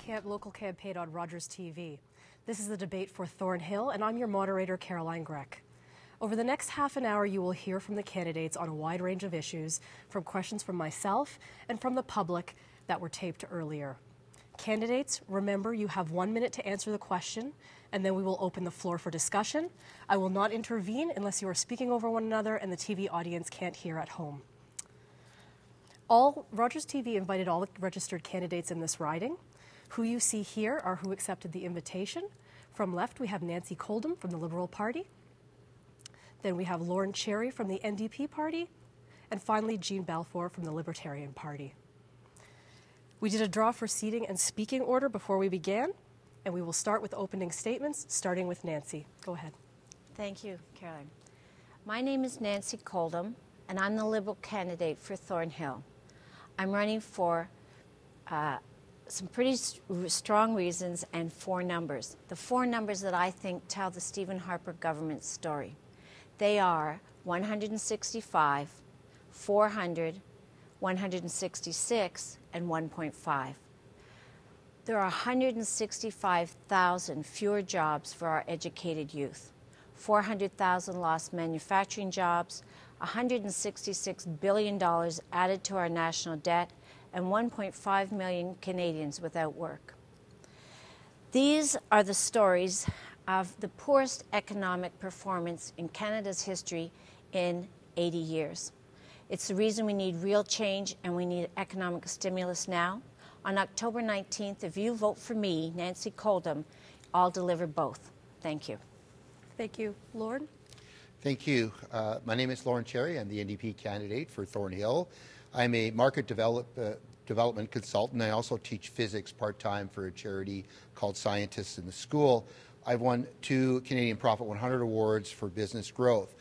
local campaign on Rogers TV. This is the debate for Thornhill, and I'm your moderator, Caroline Greck. Over the next half an hour, you will hear from the candidates on a wide range of issues, from questions from myself and from the public that were taped earlier. Candidates, remember you have 1 minute to answer the question, and then we will open the floor for discussion. I will not intervene unless you are speaking over one another and the TV audience can't hear at home. Rogers TV invited all the registered candidates in this riding. Who you see here are who accepted the invitation. From left, we have Nancy Coldham from the Liberal Party. Then we have Lorne from the NDP Party. And finally, Gene Balfour from the Libertarian Party. We did a draw for seating and speaking order before we began, and we will start with opening statements, starting with Nancy. Go ahead. Thank you, Caroline. My name is Nancy Coldham, and I'm the Liberal candidate for Thornhill. I'm running for some pretty strong reasons and 4 numbers. The 4 numbers that I think tell the Stephen Harper government's story. They are 165, 400, 166, and 1.5. There are 165,000 fewer jobs for our educated youth, 400,000 lost manufacturing jobs, $166 billion added to our national debt, and 1.5 million Canadians without work. These are the stories of the poorest economic performance in Canada's history in 80 years. It's the reason we need real change and we need economic stimulus now. On October 19th, if you vote for me, Nancy Coldham, I'll deliver both. Thank you. Thank you. Lorne? Thank you. My name is Lorne. I'm the NDP candidate for Thornhill. I'm a market development consultant. I also teach physics part-time for a charity called Scientists in the School. I've won 2 Canadian Profit 100 awards for business growth.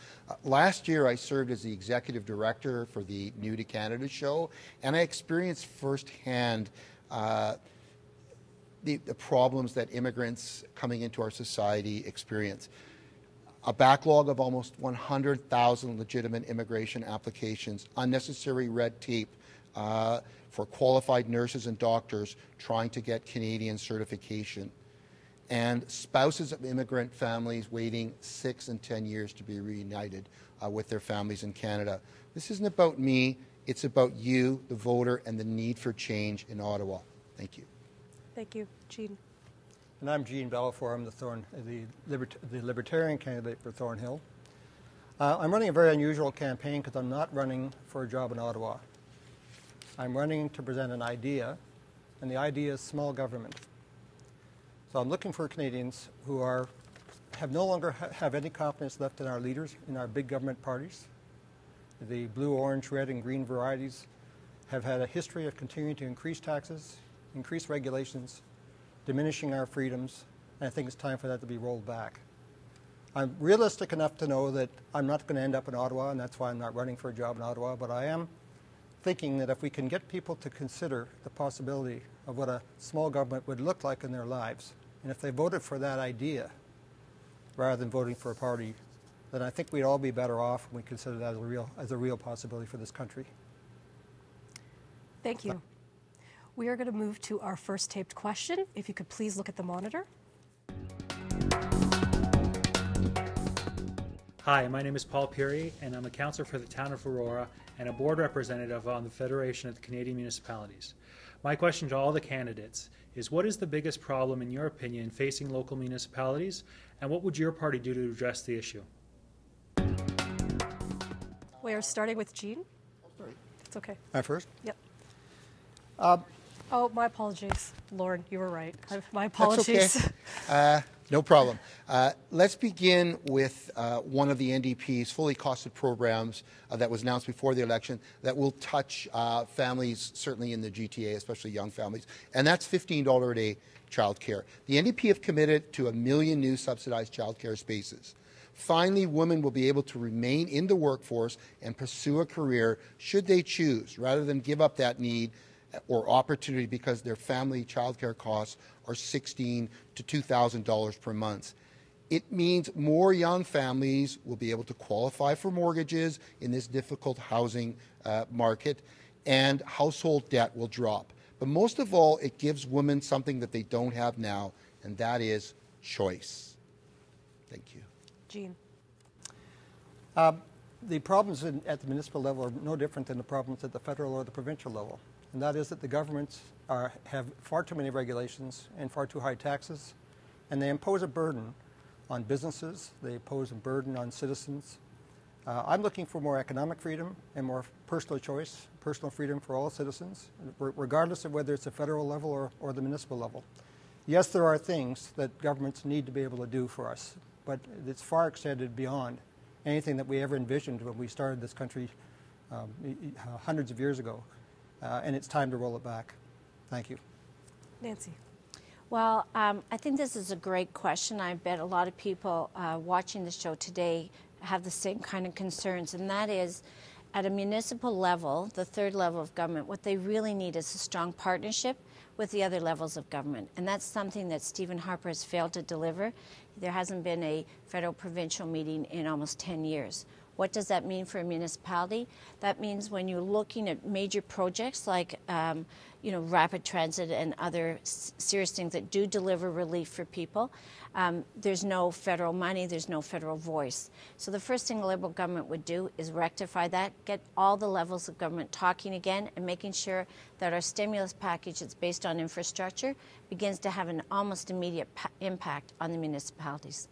Last year, I served as the executive director for the New to Canada show, and I experienced firsthand the problems that immigrants coming into our society experience. A backlog of almost 100,000 legitimate immigration applications, unnecessary red tape for qualified nurses and doctors trying to get Canadian certification, and spouses of immigrant families waiting 6 and 10 years to be reunited with their families in Canada. This isn't about me, it's about you, the voter, and the need for change in Ottawa. Thank you. Thank you. Gene? And I'm Gene Balfour. I'm the Libertarian candidate for Thornhill. I'm running a very unusual campaign because I'm not running for a job in Ottawa. I'm running to present an idea, and the idea is small government. So I'm looking for Canadians who no longer have any confidence left in our leaders, in our big government parties. The blue, orange, red, and green varieties have had a history of continuing to increase taxes, increase regulations, diminishing our freedoms, and I think it's time for that to be rolled back. I'm realistic enough to know that I'm not going to end up in Ottawa, and that's why I'm not running for a job in Ottawa, but I am thinking that if we can get people to consider the possibility of what a small government would look like in their lives, and if they voted for that idea rather than voting for a party, then I think we'd all be better off when we consider that as a real possibility for this country. Thank you. We are going to move to our first taped question. If you could please look at the monitor. Hi, my name is Paul Peary, and I'm a councillor for the town of Aurora and a board representative on the Federation of the Canadian Municipalities. My question to all the candidates is, what is the biggest problem, in your opinion, facing local municipalities, and what would your party do to address the issue? We are starting with Gene. It's okay. I first? Yep. Oh, my apologies. Lorne, you were right. My apologies. That's okay. No problem. Let's begin with one of the NDP's fully costed programs that was announced before the election that will touch families, certainly in the GTA, especially young families, and that's $15 a day childcare. The NDP have committed to 1 million new subsidized childcare spaces. Finally, women will be able to remain in the workforce and pursue a career should they choose, rather than give up that need or opportunity because their family childcare costs are $1,600 to $2,000 per month. It means more young families will be able to qualify for mortgages in this difficult housing market, and household debt will drop. But most of all, it gives women something that they don't have now, and that is choice. Thank you. Gene. The problems at the municipal level are no different than the problems at the federal or the provincial level. And that is that the governments have far too many regulations and far too high taxes, and they impose a burden on businesses, they impose a burden on citizens. I'm looking for more economic freedom and more personal choice, personal freedom for all citizens, regardless of whether it's a federal level or the municipal level. Yes, there are things that governments need to be able to do for us, but it's far extended beyond anything that we ever envisioned when we started this country hundreds of years ago, and it's time to roll it back. Thank you. Nancy. Well, I think this is a great question. I bet a lot of people watching the show today have the same kind of concerns, and that is, at a municipal level, the third level of government, what they really need is a strong partnership with the other levels of government. And that's something that Stephen Harper has failed to deliver. There hasn't been a federal provincial meeting in almost 10 years. What does that mean for a municipality? That means when you're looking at major projects like rapid transit and other serious things that do deliver relief for people, there's no federal money, there's no federal voice. So the first thing a Liberal government would do is rectify that, get all the levels of government talking again and making sure that our stimulus package that's based on infrastructure begins to have an almost immediate impact on the municipalities.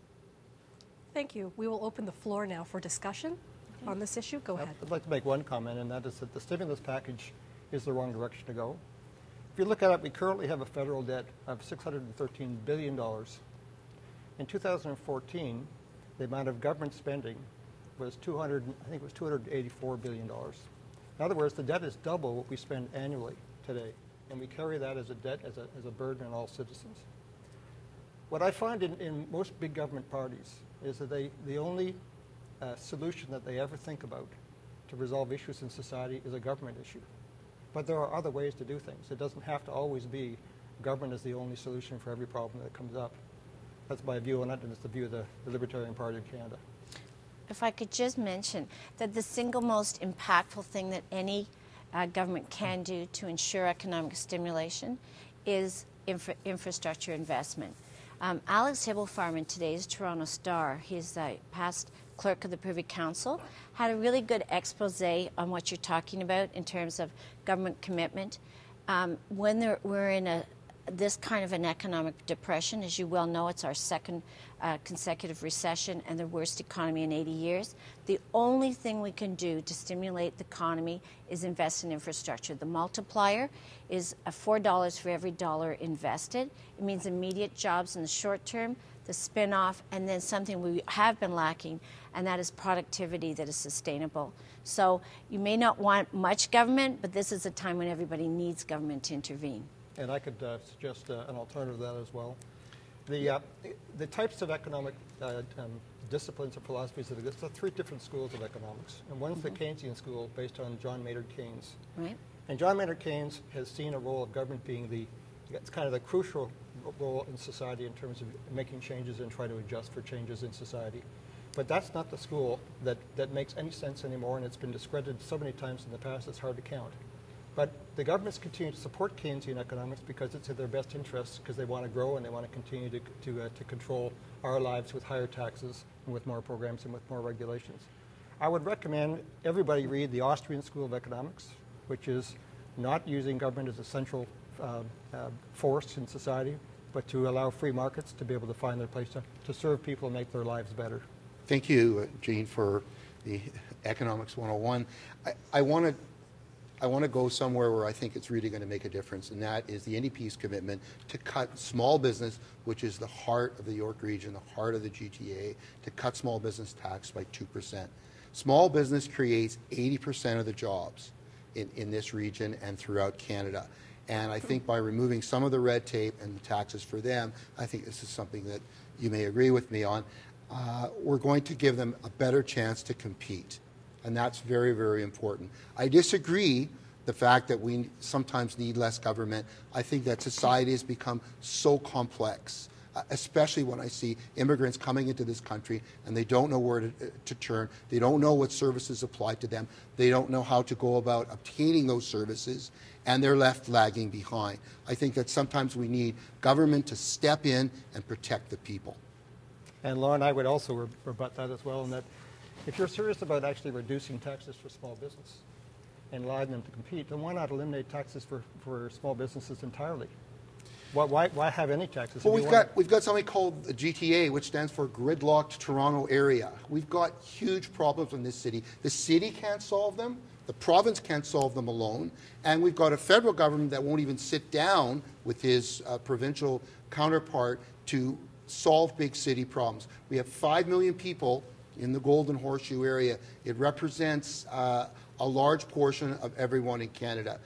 Thank you. We will open the floor now for discussion on this issue. Go ahead. I'd like to make one comment, and that is that the stimulus package is the wrong direction to go. If you look at it, we currently have a federal debt of $613 billion. In 2014, the amount of government spending was $284 billion. In other words, the debt is double what we spend annually today, and we carry that as a debt, as a burden on all citizens. What I find in most big government parties is that the only solution that they ever think about to resolve issues in society is a government issue. But there are other ways to do things. It doesn't have to always be government is the only solution for every problem that comes up. That's my view on it, and it's the view of the Libertarian Party of Canada. If I could just mention that the single most impactful thing that any government can do to ensure economic stimulation is infrastructure investment. Alex Hibble-Farm in today's Toronto Star, he's a past clerk of the Privy Council, had a really good expose on what you're talking about in terms of government commitment. When we're in this kind of an economic depression, as you well know, it's our second consecutive recession and the worst economy in 80 years. The only thing we can do to stimulate the economy is invest in infrastructure. The multiplier is $4 for every dollar invested. It means immediate jobs in the short term, the spin-off, and then something we have been lacking, and that is productivity that is sustainable. So you may not want much government, but this is a time when everybody needs government to intervene. And I could suggest an alternative to that as well. The types of economic disciplines or philosophies that exist, there are three different schools of economics. And one's the Keynesian school based on John Maynard Keynes. Right. And John Maynard Keynes has seen a role of government being it's kind of the crucial role in society in terms of making changes and try to adjust for changes in society. But that's not the school that makes any sense anymore, and it's been discredited so many times in the past it's hard to count. But the governments continue to support Keynesian economics because it's in their best interests, because they want to grow and they want to continue to control our lives with higher taxes and with more programs and with more regulations. I would recommend everybody read the Austrian School of Economics, which is not using government as a central force in society, but to allow free markets to be able to find their place to serve people and make their lives better. Thank you, Gene, for the Economics 101. I want to go somewhere where I think it's really going to make a difference, and that is the NDP's commitment to cut small business, which is the heart of the York region, the heart of the GTA, to cut small business tax by 2%. Small business creates 80% of the jobs in this region and throughout Canada. And I think by removing some of the red tape and the taxes for them, I think this is something that you may agree with me on. We're going to give them a better chance to compete. And that's very, very important. I disagree the fact that we sometimes need less government. I think that society has become so complex especially when I see immigrants coming into this country and they don't know where to turn. They don't know what services apply to them. They don't know how to go about obtaining those services, and they're left lagging behind. I think that sometimes we need government to step in and protect the people. And Lorne, I would also rebut that as well, in that if you're serious about actually reducing taxes for small business and allowing them to compete, then why not eliminate taxes for small businesses entirely? Why have any taxes? Well, we've got something called the GTA, which stands for Gridlocked Toronto Area. We've got huge problems in this city. The city can't solve them. The province can't solve them alone. And we've got a federal government that won't even sit down with his provincial counterpart to solve big city problems. We have 5 million people in the Golden Horseshoe area. It represents a large portion of everyone in Canada.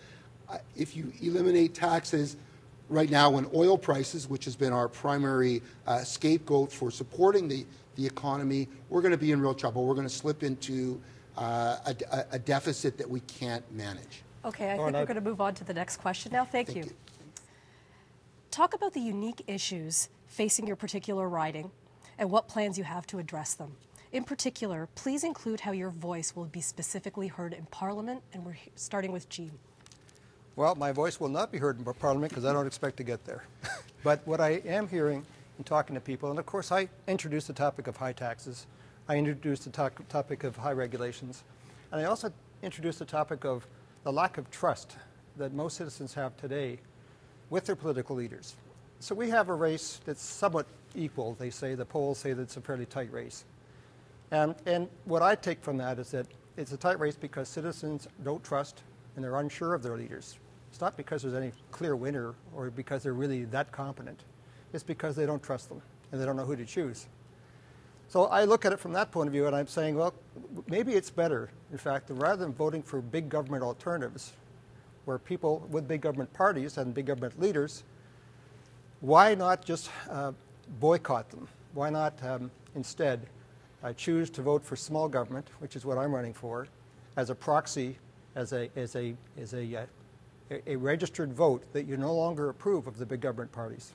If you eliminate taxes right now, when oil prices, which has been our primary scapegoat for supporting the economy, we're going to be in real trouble. We're going to slip into a deficit that we can't manage. Okay, I think we're going to move on to the next question now. Thank you. Talk about the unique issues facing your particular riding and what plans you have to address them. In particular, please include how your voice will be specifically heard in Parliament, and we're starting with Gene. Well, my voice will not be heard in Parliament because I don't expect to get there. But what I am hearing and talking to people, and of course I introduced the topic of high taxes, I introduced the topic of high regulations, and I also introduced the topic of the lack of trust that most citizens have today with their political leaders. So we have a race that's somewhat equal, they say. The polls say that it's a fairly tight race. And what I take from that is that it's a tight race because citizens don't trust and they're unsure of their leaders. It's not because there's any clear winner or because they're really that competent. It's because they don't trust them and they don't know who to choose. So I look at it from that point of view and I'm saying, well, maybe it's better, in fact, that rather than voting for big government alternatives, where people with big government parties and big government leaders, why not just boycott them? Why not instead choose to vote for small government, which is what I'm running for, as a proxy, as a registered vote that you no longer approve of the big government parties?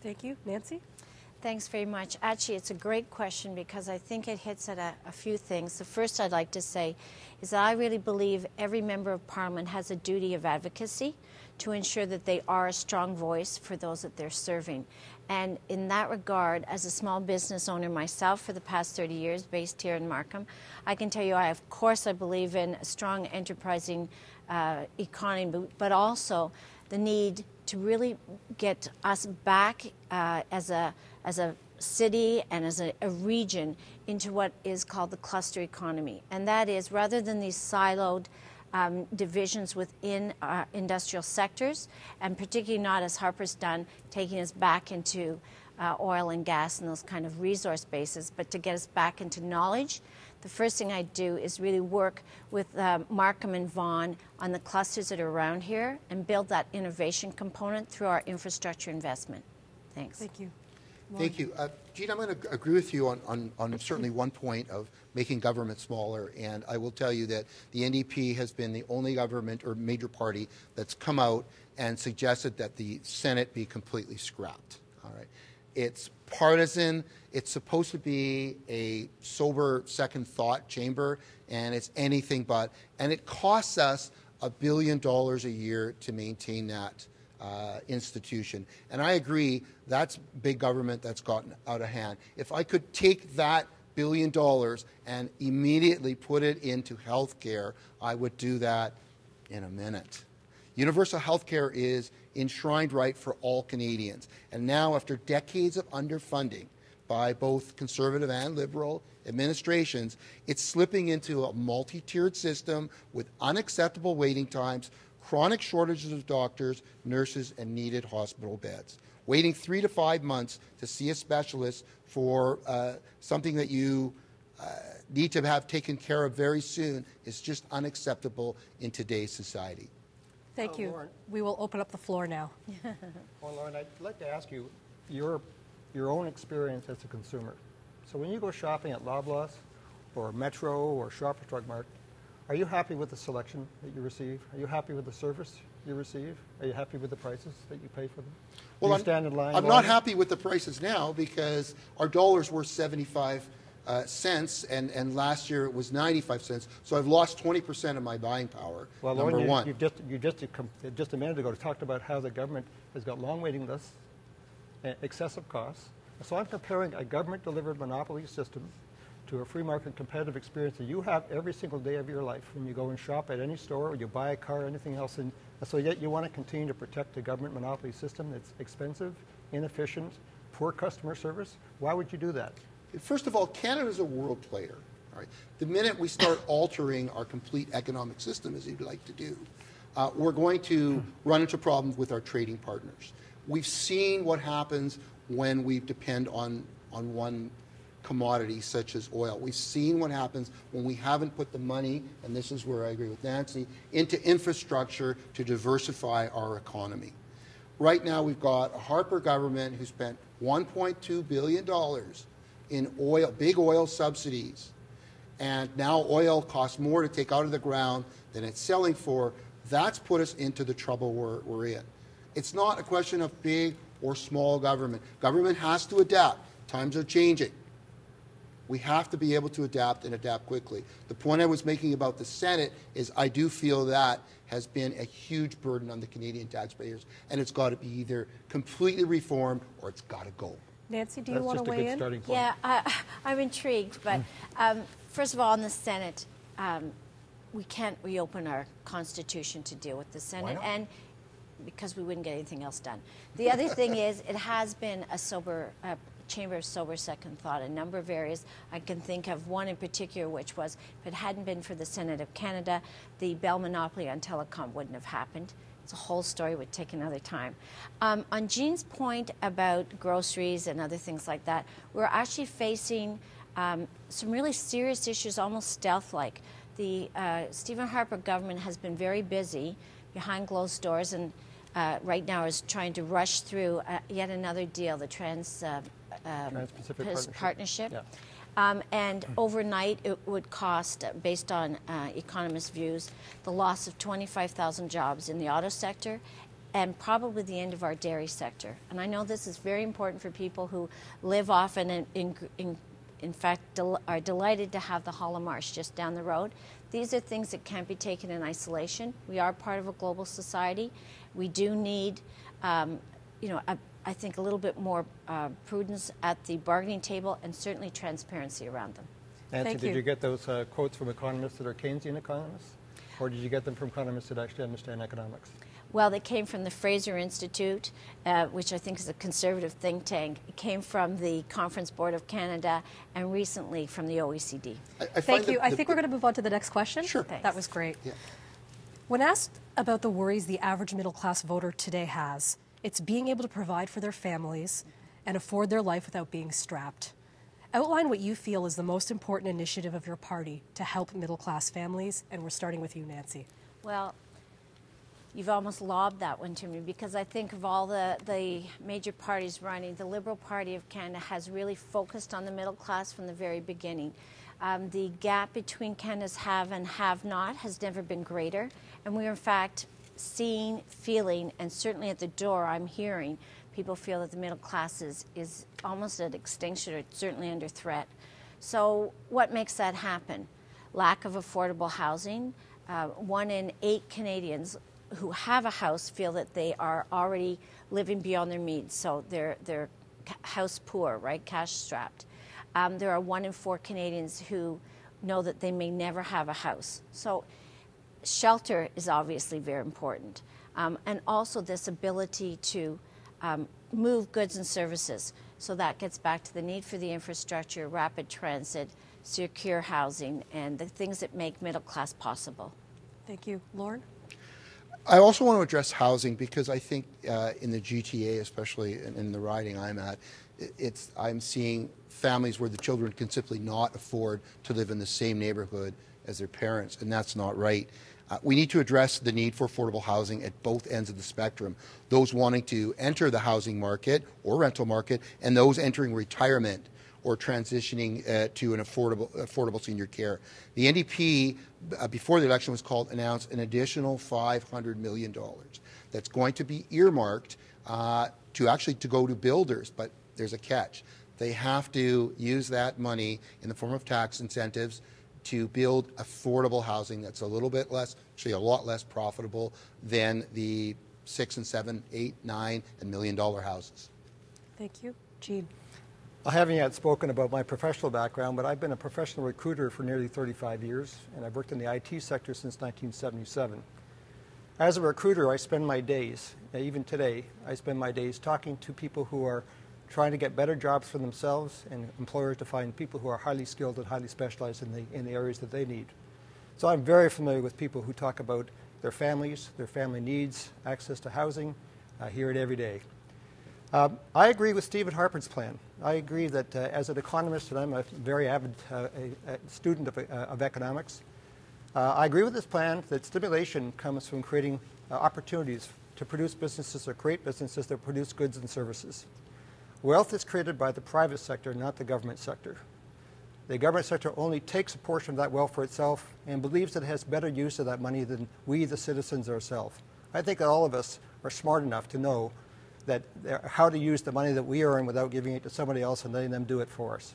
Thank you. Nancy? Thanks very much. Actually, it's a great question because I think it hits at a few things. The first I'd like to say is that I really believe every member of Parliament has a duty of advocacy to ensure that they are a strong voice for those that they're serving. And in that regard, as a small business owner myself for the past 30 years, based here in Markham, I can tell you, of course, I believe in a strong, enterprising economy, but also the need to really get us back as a city and as a region into what is called the cluster economy. And that is, rather than these siloed divisions within industrial sectors, and particularly not, as Harper's done, taking us back into oil and gas and those kind of resource bases, but to get us back into knowledge, the first thing I do is really work with Markham and Vaughan on the clusters that are around here and build that innovation component through our infrastructure investment. Thanks. Thank you. Lorne. Thank you. Gene, I'm going to agree with you on certainly one point of making government smaller, and I will tell you that the NDP has been the only government or major party that's come out and suggested that the Senate be completely scrapped. All right. It's partisan. It's supposed to be a sober second thought chamber, and it's anything but. And it costs us $1 billion a year to maintain that institution. And I agree, that's big government that's gotten out of hand. If I could take that $1 billion and immediately put it into health care, I would do that in a minute. Universal health care is enshrined right for all Canadians. And now, after decades of underfunding by both Conservative and Liberal administrations, it's slipping into a multi-tiered system with unacceptable waiting times, chronic shortages of doctors, nurses, and needed hospital beds. Waiting 3 to 5 months to see a specialist for something that you need to have taken care of very soon is just unacceptable in today's society. Thank you. Lorne. We will open up the floor now. Well, Lorne, I'd like to ask you your own experience as a consumer. So when you go shopping at Loblaws or Metro or Shoppers Drug Mart, are you happy with the selection that you receive? Are you happy with the service you receive? Are you happy with the prices that you pay for them? Well, Do you stand in line? I'm not happy with the prices now because our dollar's worth 75 cents, and last year it was 95 cents. So I've lost 20% of my buying power. Well, number Lorne, one. you just a minute ago talked about how the government has got long waiting lists, excessive costs. So I'm comparing a government-delivered monopoly system to a free market competitive experience that you have every single day of your life when you go and shop at any store or you buy a car or anything else. And so yet you want to continue to protect a government monopoly system that's expensive, inefficient, poor customer service. Why would you do that? First of all, Canada's a world player. All right? The minute we start altering our complete economic system, as you'd like to do, we're going to run into problems with our trading partners. We've seen what happens when we depend on one commodity such as oil. We've seen what happens when we haven't put the money, and this is where I agree with Nancy, into infrastructure to diversify our economy. Right now we've got a Harper government who spent $1.2 billion in oil, big oil subsidies, and now oil costs more to take out of the ground than it's selling for. That's put us into the trouble we're in. It's not a question of big or small government. Government has to adapt. Times are changing. We have to be able to adapt and adapt quickly. The point I was making about the Senate is I do feel that has been a huge burden on the Canadian taxpayers, and it's got to be either completely reformed or it's got to go. Nancy, do you want to weigh in? That's just a good starting point. Yeah, I'm intrigued, but first of all, in the Senate, we can't reopen our Constitution to deal with the Senate, and because we wouldn't get anything else done. The other thing is, it has been a chamber of sober second thought. A number of areas, I can think of one in particular, which was, if it hadn't been for the Senate of Canada, the Bell monopoly on telecom wouldn't have happened. It's a whole story, would take another time. On Gene's point about groceries and other things like that, we're actually facing some really serious issues, almost stealth-like. The Stephen Harper government has been very busy behind closed doors, and right now is trying to rush through yet another deal, the Trans-Pacific Partnership. Yeah. And overnight it would cost, based on economists' views, the loss of 25,000 jobs in the auto sector and probably the end of our dairy sector. And I know this is very important for people who live off and in fact are delighted to have the Hollow Marsh just down the road. These are things that can't be taken in isolation. We are part of a global society. We do need, I think, a little bit more prudence at the bargaining table and certainly transparency around them. Nancy, did you get those quotes from economists that are Keynesian economists? Or did you get them from economists that actually understand economics? Well, they came from the Fraser Institute, which I think is a conservative think tank. It came from the Conference Board of Canada and recently from the OECD. Thank you. I think we're going to move on to the next question. Sure. Thanks. That was great. Yeah. When asked about the worries the average middle-class voter today has, it's being able to provide for their families and afford their life without being strapped. Outline what you feel is the most important initiative of your party to help middle-class families, and we're starting with you, Nancy. Well, you've almost lobbed that one to me, because I think of all the major parties running, the Liberal Party of Canada has really focused on the middle class from the very beginning. The gap between Canada's have and have not has never been greater, and we're in fact seeing, feeling, and certainly at the door I'm hearing people feel that the middle class is almost at extinction, or certainly under threat. So what makes that happen? Lack of affordable housing. 1 in 8 Canadians who have a house feel that they are already living beyond their means, so they're house poor, right, cash strapped. There are 1 in 4 Canadians who know that they may never have a house. So shelter is obviously very important, and also this ability to move goods and services. So that gets back to the need for the infrastructure, rapid transit, secure housing, and the things that make middle class possible. Thank you. Lorne? I also want to address housing, because I think in the GTA, especially in the riding I'm at, I'm seeing families where the children can simply not afford to live in the same neighborhood as their parents, and that's not right. We need to address the need for affordable housing at both ends of the spectrum. Those wanting to enter the housing market or rental market, and those entering retirement. or transitioning to an affordable senior care. The NDP, before the election was called, announced an additional $500 million that's going to be earmarked to go to builders, but there's a catch. They have to use that money in the form of tax incentives to build affordable housing that's a little bit less, actually a lot less profitable than the $6 and $7, $8, $9, and $1 million houses. Thank you. Gene. I haven't yet spoken about my professional background, but I've been a professional recruiter for nearly 35 years, and I've worked in the IT sector since 1977. As a recruiter, I spend my days, even today, I spend my days talking to people who are trying to get better jobs for themselves and employers to find people who are highly skilled and highly specialized in the areas that they need. So I'm very familiar with people who talk about their families, their family needs, access to housing. I hear it every day. I agree with Stephen Harper's plan. I agree that as an economist, and I'm a very avid student of economics, I agree with this plan that stimulation comes from creating opportunities to produce businesses or create businesses that produce goods and services. Wealth is created by the private sector, not the government sector. The government sector only takes a portion of that wealth for itself and believes that it has better use of that money than we, the citizens, ourselves. I think that all of us are smart enough to know that how to use the money that we earn without giving it to somebody else and letting them do it for us.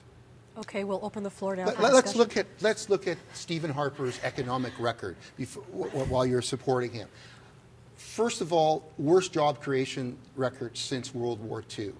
Okay, we'll open the floor now. Let's look at Stephen Harper's economic record while you're supporting him. First of all, worst job creation record since World War II.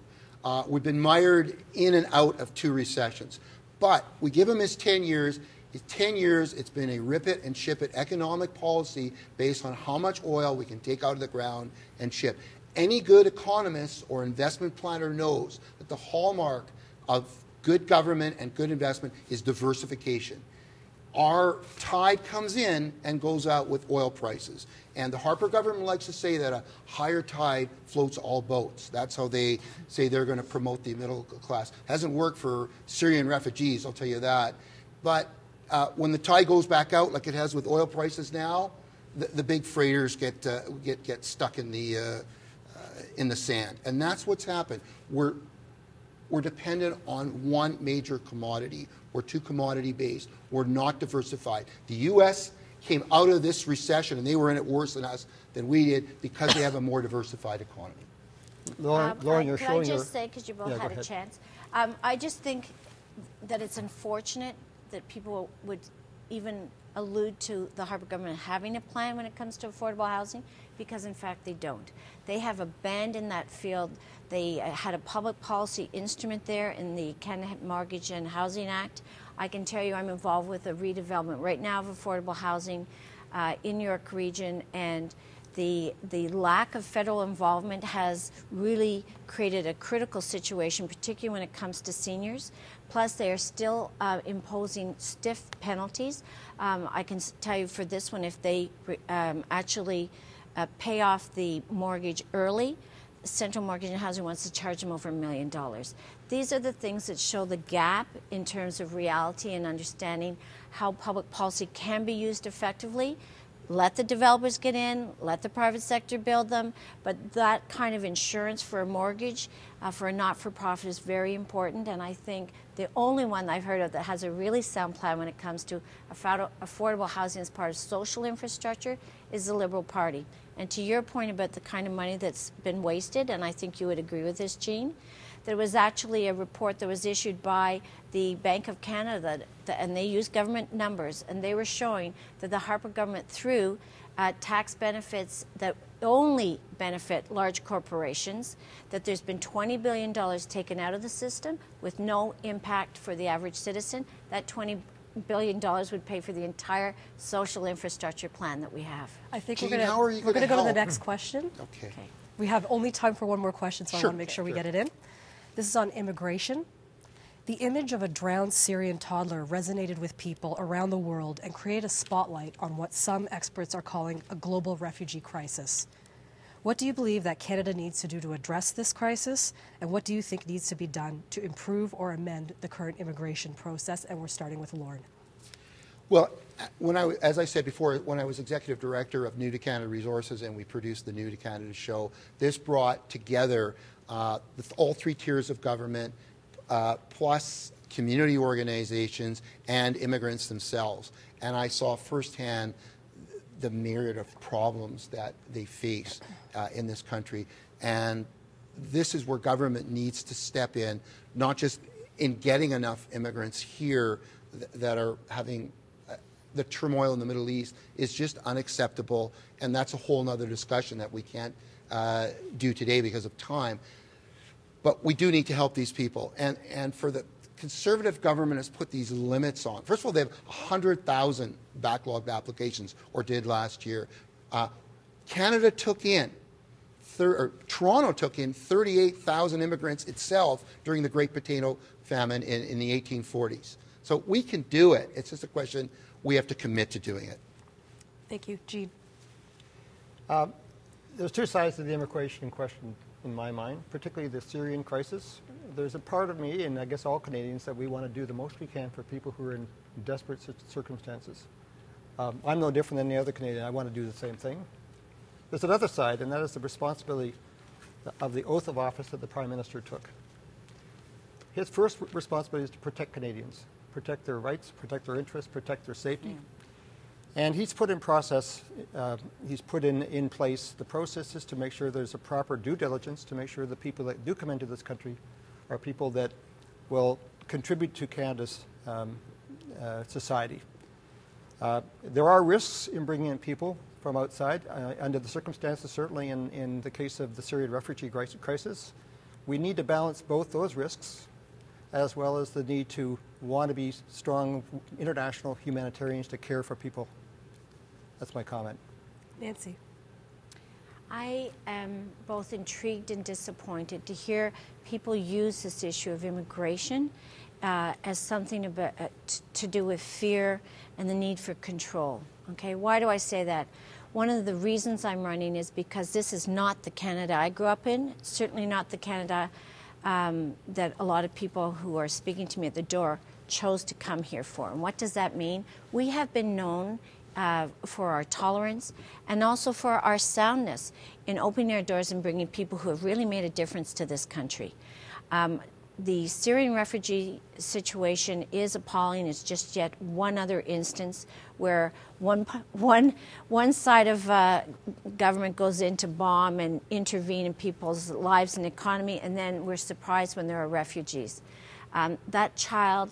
We've been mired in and out of 2 recessions. But we give him his 10 years. His 10 years, it's been a rip it and ship it economic policy based on how much oil we can take out of the ground and ship. Any good economist or investment planner knows that the hallmark of good government and good investment is diversification. Our tide comes in and goes out with oil prices. And the Harper government likes to say that a higher tide floats all boats. That's how they say they're going to promote the middle class. Hasn't worked for Syrian refugees, I'll tell you that. But when the tide goes back out, like it has with oil prices now, the big freighters get stuck in the sand. And that's what's happened. We're dependent on one major commodity. We're too commodity-based. We're not diversified. The U.S. came out of this recession, and they were in it worse than we did because they have a more diversified economy. Lauren, you're showing your... Can I just say, because you both had a chance, I just think that it's unfortunate that people would even allude to the Harper government having a plan when it comes to affordable housing, because in fact they don't. They have abandoned that field. They had a public policy instrument there in the Canada Mortgage and Housing Act. I can tell you I'm involved with a redevelopment right now of affordable housing in York Region, and the lack of federal involvement has really created a critical situation, particularly when it comes to seniors. Plus, they are still imposing stiff penalties. I can tell you for this one, if they actually pay off the mortgage early, Central Mortgage and Housing wants to charge them over $1 million. These are the things that show the gap in terms of reality and understanding how public policy can be used effectively. Let the developers get in, let the private sector build them, but that kind of insurance for a mortgage for a not-for-profit is very important, and I think the only one I've heard of that has a really sound plan when it comes to affordable housing as part of social infrastructure is the Liberal Party. And to your point about the kind of money that's been wasted, and I think you would agree with this, Gene, there was actually a report that was issued by the Bank of Canada, and they used government numbers, and they were showing that the Harper government, through tax benefits that only benefit large corporations, that there's been $20 billion taken out of the system with no impact for the average citizen. That $20 billion would pay for the entire social infrastructure plan that we have. I think Gene, we're going to go to the next question. Okay. We have only time for one more question, so I want to make sure we get it in. This is on immigration. The image of a drowned Syrian toddler resonated with people around the world and created a spotlight on what some experts are calling a global refugee crisis. What do you believe that Canada needs to do to address this crisis, and what do you think needs to be done to improve or amend the current immigration process? And we're starting with Lorne. Well, as I said before, when I was executive director of New to Canada Resources and we produced the New to Canada show, this brought together all 3 tiers of government, plus community organizations, and immigrants themselves. And I saw firsthand the myriad of problems that they face in this country. And this is where government needs to step in, not just in getting enough immigrants here that are having the turmoil in the Middle East is just unacceptable, and that's a whole other discussion that we can't do today because of time. But we do need to help these people, and for the Conservative government has put these limits on. First of all, they have 100,000 backlogged applications, or did last year. Canada took in, Toronto took in 38,000 immigrants itself during the Great Potato Famine in the 1840s. So we can do it. It's just a question we have to commit to doing it. Thank you. Gene. There's two sides to the immigration question in my mind, particularly the Syrian crisis. There's a part of me, and I guess all Canadians, that we want to do the most we can for people who are in desperate circumstances. I'm no different than any other Canadian. I want to do the same thing. There's another side, and that is the responsibility of the oath of office that the Prime Minister took. His first responsibility is to protect Canadians, protect their rights, protect their interests, protect their safety. And he's put in process, he's put in place the processes to make sure there's a proper due diligence, to make sure the people that do come into this country are people that will contribute to Canada's society. There are risks in bringing in people from outside, under the circumstances, certainly in the case of the Syrian refugee crisis. We need to balance both those risks as well as the need to want to be strong international humanitarians to care for people. That's my comment. Nancy. I am both intrigued and disappointed to hear people use this issue of immigration as something about, to do with fear and the need for control. Okay, why do I say that? One of the reasons I'm running is because this is not the Canada I grew up in, certainly not the Canada that a lot of people who are speaking to me at the door chose to come here for. And what does that mean? We have been known for our tolerance and also for our soundness in opening our doors and bringing people who have really made a difference to this country. The Syrian refugee situation is appalling. It's just yet one other instance where one side of government goes in to bomb and intervene in people's lives and economy, and then we're surprised when there are refugees. That child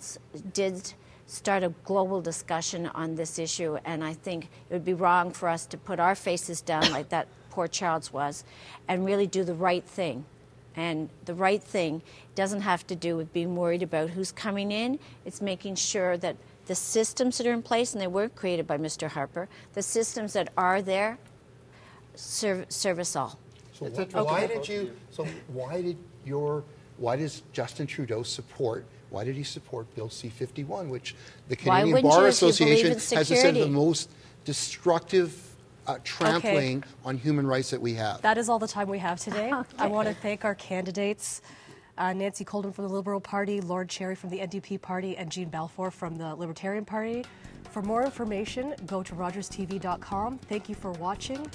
did start a global discussion on this issue, and I think it would be wrong for us to put our faces down like that poor child's was and really do the right thing. And the right thing doesn't have to do with being worried about who's coming in. It's making sure that the systems that are in place, and they weren't created by Mr. Harper, the systems that are there serve us all. So why does Justin Trudeau support? Why did he support Bill C-51, which the Canadian Bar Association has said the most destructive trampling on human rights that we have? That is all the time we have today. I want to thank our candidates, Nancy Coldham from the Liberal Party, Lord Cherry from the NDP Party, and Gene Balfour from the Libertarian Party. For more information, go to rogerstv.com. Thank you for watching.